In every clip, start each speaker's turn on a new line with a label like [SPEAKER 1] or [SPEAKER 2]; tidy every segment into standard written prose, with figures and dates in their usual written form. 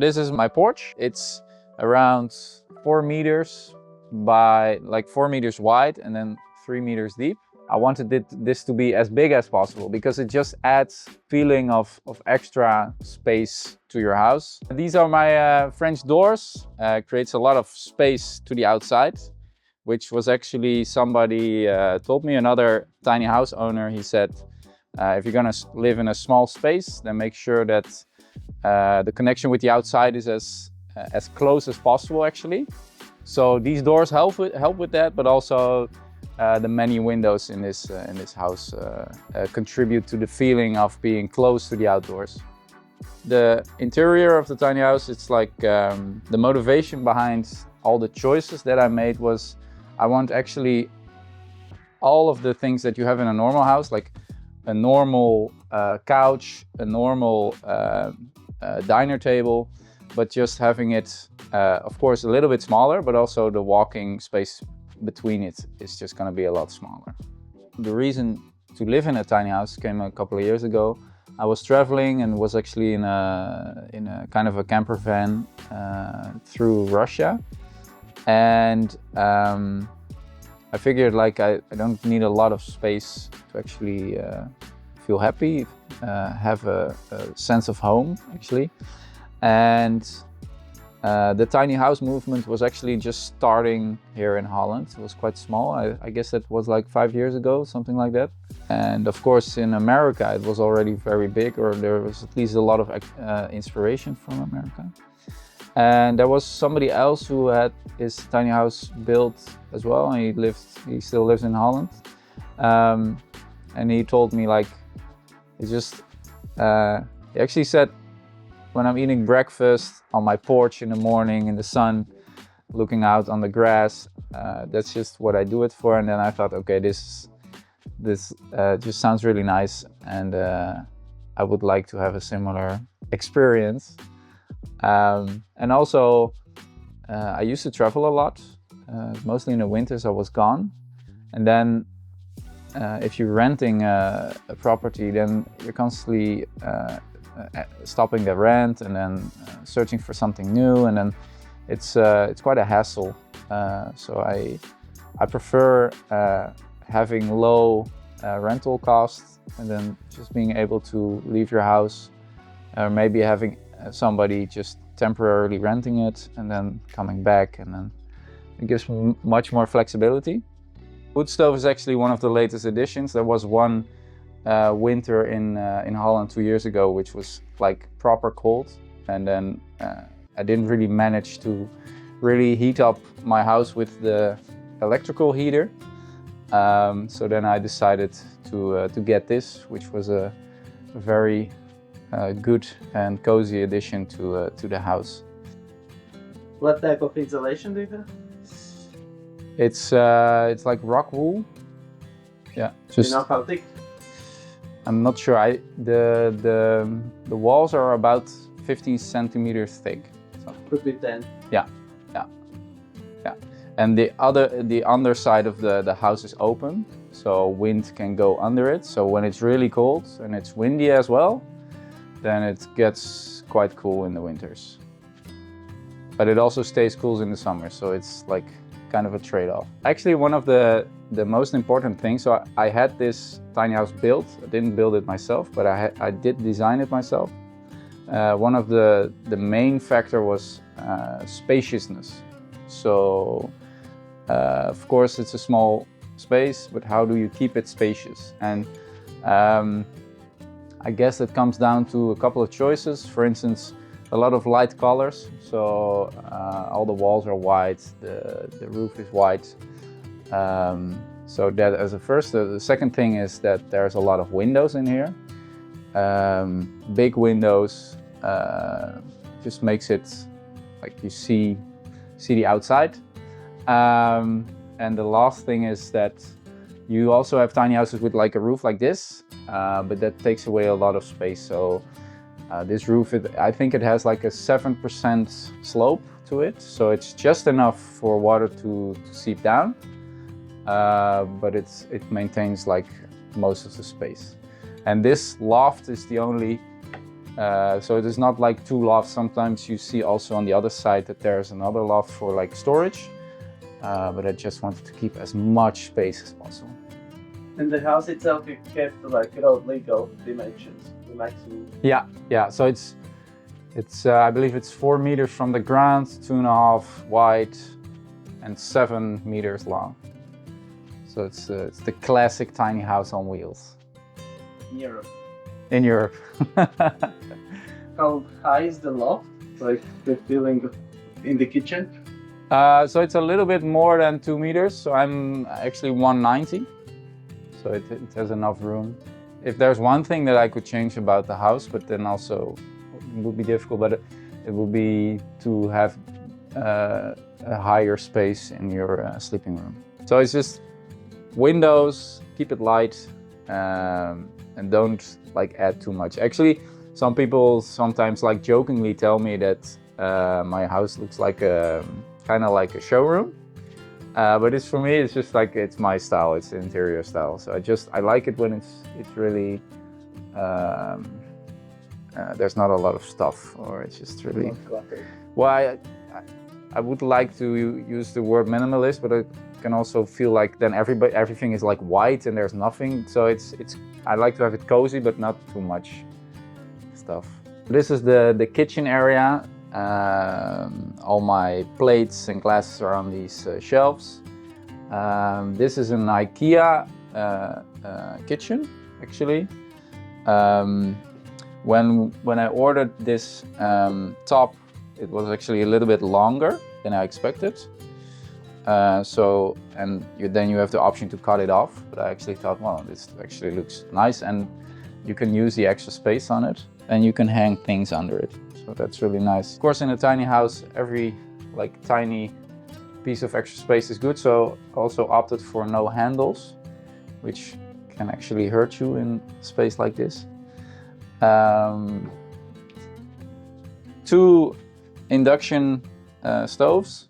[SPEAKER 1] This is my porch. It's around 4 meters by like 4 meters wide and then 3 meters deep. I wanted this to be as big as possible because it just adds feeling of extra space to your house. These are my French doors. Creates a lot of space to the outside, which was actually somebody told me, another tiny house owner. He said, if you're gonna live in a small space, then make sure that the connection with the outside is as close as possible actually. So these doors help with that, but also the many windows in this house contribute to the feeling of being close to the outdoors. The interior of the tiny house, it's like the motivation behind all the choices that I made was I want actually all of the things that you have in a normal house, like a normal couch, a normal diner table, but just having it, of course, a little bit smaller, but also the walking space between it is just going to be a lot smaller. The reason to live in a tiny house came a couple of years ago. I was traveling and was actually in a kind of a camper van through Russia, and I figured like I don't need a lot of space to actually feel happy, have a sense of home actually. And the tiny house movement was actually just starting here in Holland. It was quite small. I guess that was like 5 years ago, something like that. And of course in America it was already very big, or there was at least a lot of inspiration from America. And there was somebody else who had his tiny house built as well, and he still lives in Holland. And he told me like, he actually said, when I'm eating breakfast on my porch in the morning in the sun, looking out on the grass, that's just what I do it for. And then I thought, okay, this just sounds really nice, and I would like to have a similar experience. And also, I used to travel a lot, mostly in the winters I was gone. And then if you're renting a property, then you're constantly stopping the rent and then searching for something new, and then it's quite a hassle. So I prefer having low rental costs, and then just being able to leave your house, or maybe having somebody just temporarily renting it and then coming back, and then it gives much more flexibility. Woodstove is actually one of the latest additions. There was one winter in Holland 2 years ago, which was like proper cold, and then I didn't really manage to really heat up my house with the electrical heater. So then I decided to get this, which was a very good and cozy addition to the house.
[SPEAKER 2] What type of insulation do you have?
[SPEAKER 1] It's like rock wool. Yeah, just.
[SPEAKER 2] You know how thick?
[SPEAKER 1] I'm not sure. The walls are about 15 centimeters thick. So.
[SPEAKER 2] Could be 10.
[SPEAKER 1] Yeah. And the underside of the house is open, so wind can go under it. So when it's really cold and it's windy as well, then it gets quite cool in the winters. But it also stays cool in the summer, so it's like kind of a trade-off. Actually, one of the most important things, so I had this tiny house built. I didn't build it myself, but I did design it myself. One of the main factor was spaciousness. So of course it's a small space, but how do you keep it spacious? And I guess it comes down to a couple of choices. For instance, a lot of light colors. So all the walls are white, the roof is white. So that as a first. The second thing is that there's a lot of windows in here. Big windows just makes it like you see the outside. And the last thing is that you also have tiny houses with like a roof like this, but that takes away a lot of space. So this roof, I think it has like a 7% slope to it. So it's just enough for water to seep down, but it maintains like most of the space. And this loft is the only So it is not like two lofts. Sometimes you see also on the other side that there's another loft for like storage, but I just wanted to keep as much space as possible.
[SPEAKER 2] And the house itself, you kept like legal dimensions, the maximum.
[SPEAKER 1] Yeah. So it's I believe it's 4 meters from the ground, 2.5 wide, and 7 meters long. So it's the classic tiny house on wheels.
[SPEAKER 2] Europe.
[SPEAKER 1] In Europe.
[SPEAKER 2] How high is the loft? Like the feeling in the kitchen?
[SPEAKER 1] So it's a little bit more than 2 meters. So I'm actually 190. So it has enough room. If there's one thing that I could change about the house, but then also it would be difficult, but it would be to have a higher space in your sleeping room. So it's just windows, keep it light, and don't like add too much. Actually, some people sometimes like jokingly tell me that my house looks like kind of like a showroom. But it's, for me, it's just like, it's my style, it's the interior style. So I like it when it's really, there's not a lot of stuff, or it's just really, well, I would like to use the word minimalist, but I can also feel like then everything is like white and there's nothing. So I like to have it cozy, but not too much stuff. This is the kitchen area. All my plates and glasses are on these shelves. This is an IKEA kitchen, actually. When I ordered this top, it was actually a little bit longer than I expected. Then you have the option to cut it off, but I actually thought, well, this actually looks nice, and you can use the extra space on it, and you can hang things under it. So that's really nice. Of course, in a tiny house, every like tiny piece of extra space is good. So also opted for no handles, which can actually hurt you in space like this. 2 induction stoves,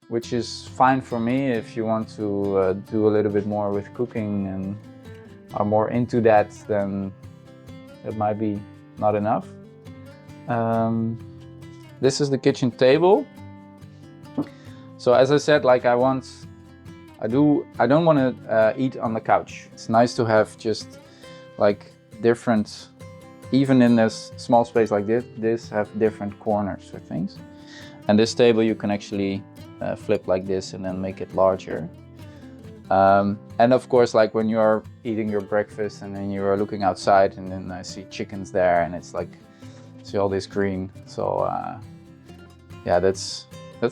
[SPEAKER 1] which is fine for me if you want to do a little bit more with cooking and are more into that, then it might be not enough. This is the kitchen table. So as I said, like I don't want to eat on the couch. It's nice to have just like different, even in this small space like this have different corners for things. And this table you can actually flip like this and then make it larger. And of course, like when you're eating your breakfast and then you are looking outside and then I see chickens there and it's like, see all this green. So yeah, that's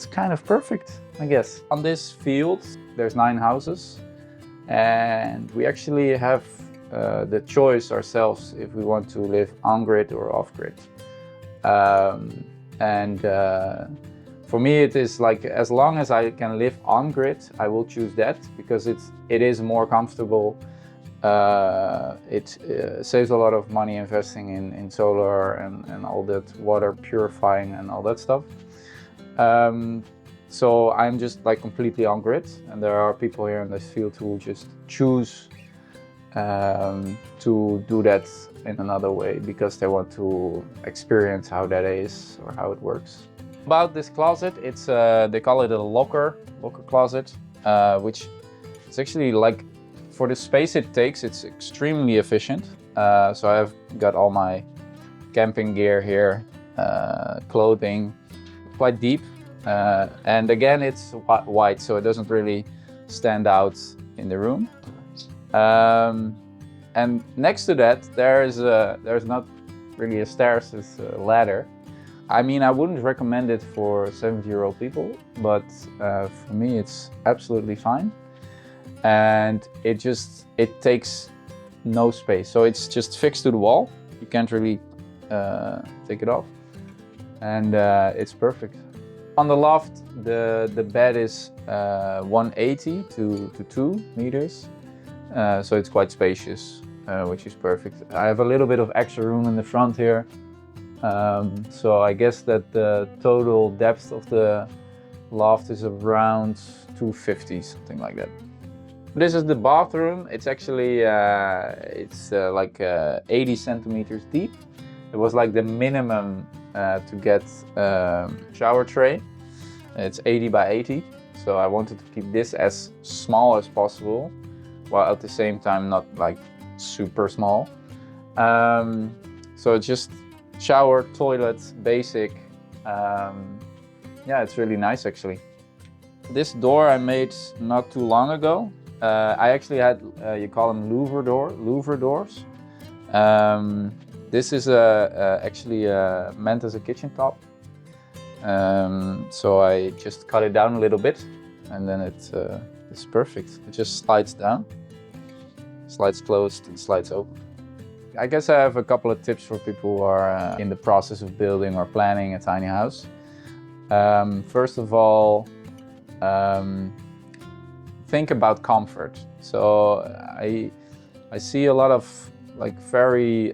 [SPEAKER 1] kind of perfect, I guess. On this field, there's 9 houses, and we actually have the choice ourselves if we want to live on-grid or off-grid. For me, it is like, as long as I can live on-grid, I will choose that, because it is more comfortable. It saves a lot of money investing in solar and all that water purifying and all that stuff. So I'm just like completely on-grid, and there are people here in this field who just choose to do that in another way because they want to experience how that is or how it works. About this closet, it's they call it a locker closet, which is actually like, for the space it takes, it's extremely efficient. So I've got all my camping gear here, clothing, quite deep. And again, it's white, so it doesn't really stand out in the room. And next to that, there's not really a stairs, it's a ladder. I mean, I wouldn't recommend it for 70-year-old people, but for me, it's absolutely fine. And it takes no space. So it's just fixed to the wall. You can't really take it off. And it's perfect. On the loft, the bed is 180 to 2 meters. So it's quite spacious, which is perfect. I have a little bit of extra room in the front here. So I guess that the total depth of the loft is around 250, something like that. This is the bathroom. It's actually like 80 centimeters deep, It was like the minimum to get shower tray. It's 80 by 80, so I wanted to keep this as small as possible, while at the same time not like super small. So just shower, toilet, basic. Yeah, it's really nice actually. This door I made not too long ago. I actually had, you call them louver doors. This is actually meant as a kitchen top. So I just cut it down a little bit, and then it's perfect. It just slides down, slides closed, and slides open. I guess I have a couple of tips for people who are in the process of building or planning a tiny house. First of all, think about comfort. So I see a lot of like very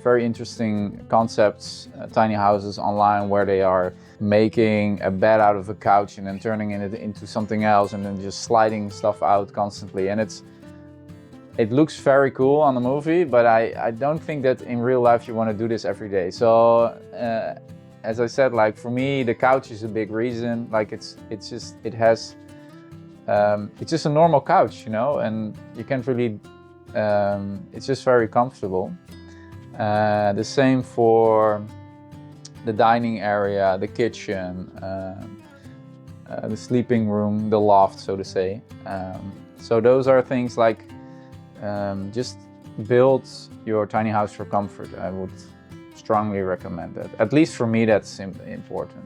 [SPEAKER 1] interesting concepts, tiny houses online, where they are making a bed out of a couch and then turning it into something else and then just sliding stuff out constantly. And it looks very cool on the movie, but I don't think that in real life you want to do this every day. So as I said, like for me, the couch is a big reason. Like it's just a normal couch, you know, and you can't really. It's just very comfortable. The same for the dining area, the kitchen, the sleeping room, the loft, so to say. So those are things like just build your tiny house for comfort. I would strongly recommend that. At least for me, that's important.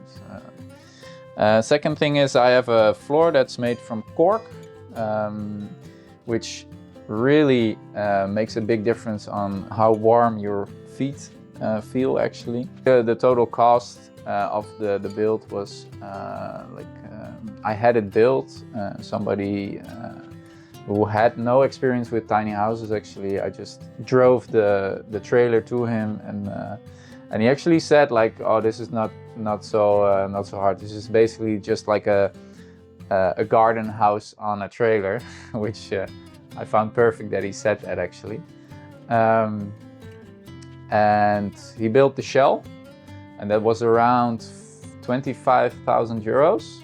[SPEAKER 1] Second thing is I have a floor that's made from cork, which really makes a big difference on how warm your feet feel actually. The total cost of the build was I had it built, somebody who had no experience with tiny houses actually. I just drove the trailer to him, and he actually said like, oh, this is not so hard. This is basically just like a garden house on a trailer, which I found perfect that he said that actually. And he built the shell, and that was around 25,000 euros,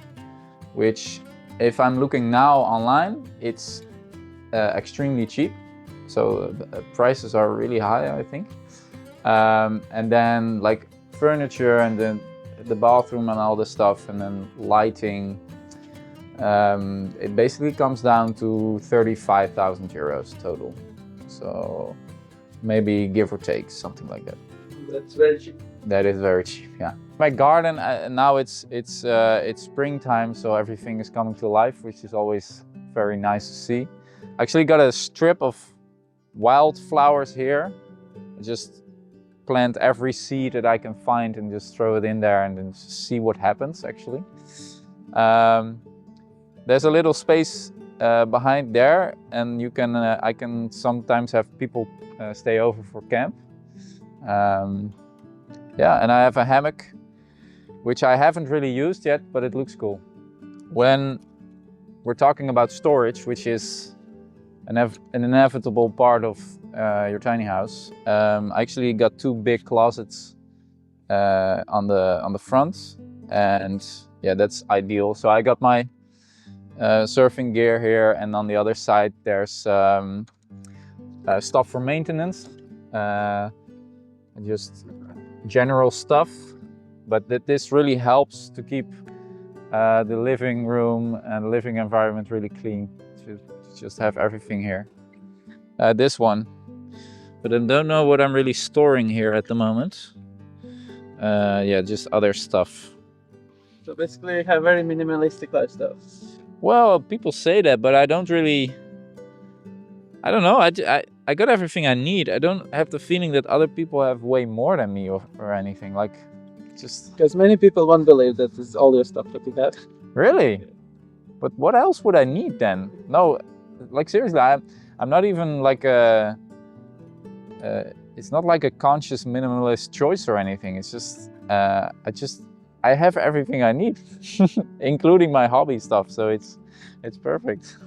[SPEAKER 1] which if I'm looking now online, it's extremely cheap. So the prices are really high, I think. And then like furniture and then the bathroom and all the stuff, and then lighting, it basically comes down to 35,000 euros total. So maybe give or take, something like that.
[SPEAKER 2] That's very cheap.
[SPEAKER 1] That is very cheap, yeah. My garden, now it's springtime, so everything is coming to life, which is always very nice to see. I actually got a strip of wildflowers here. I just plant every seed that I can find and just throw it in there and then see what happens actually. There's a little space behind there, and you can I can sometimes have people stay over for camp. Yeah, and I have a hammock, which I haven't really used yet, but it looks cool. When we're talking about storage, which is an inevitable part of your tiny house, I actually got two big closets on the front, and yeah, that's ideal. So I got my surfing gear here, and on the other side there's stuff for maintenance, just general stuff, but this really helps to keep the living room and the living environment really clean, to just have everything here. This one, but I don't know what I'm really storing here at the moment. Yeah, just other stuff.
[SPEAKER 2] So basically you have very minimalistic lifestyle.
[SPEAKER 1] Well, people say that, but I don't really, I don't know, I got everything I need. I don't have the feeling that other people have way more than me or anything, like just...
[SPEAKER 2] Because many people won't believe that this is all your stuff that you have.
[SPEAKER 1] Really? But what else would I need then? No, like seriously, I'm not even like it's not like a conscious minimalist choice or anything. It's just, I have everything I need, including my hobby stuff, so it's perfect.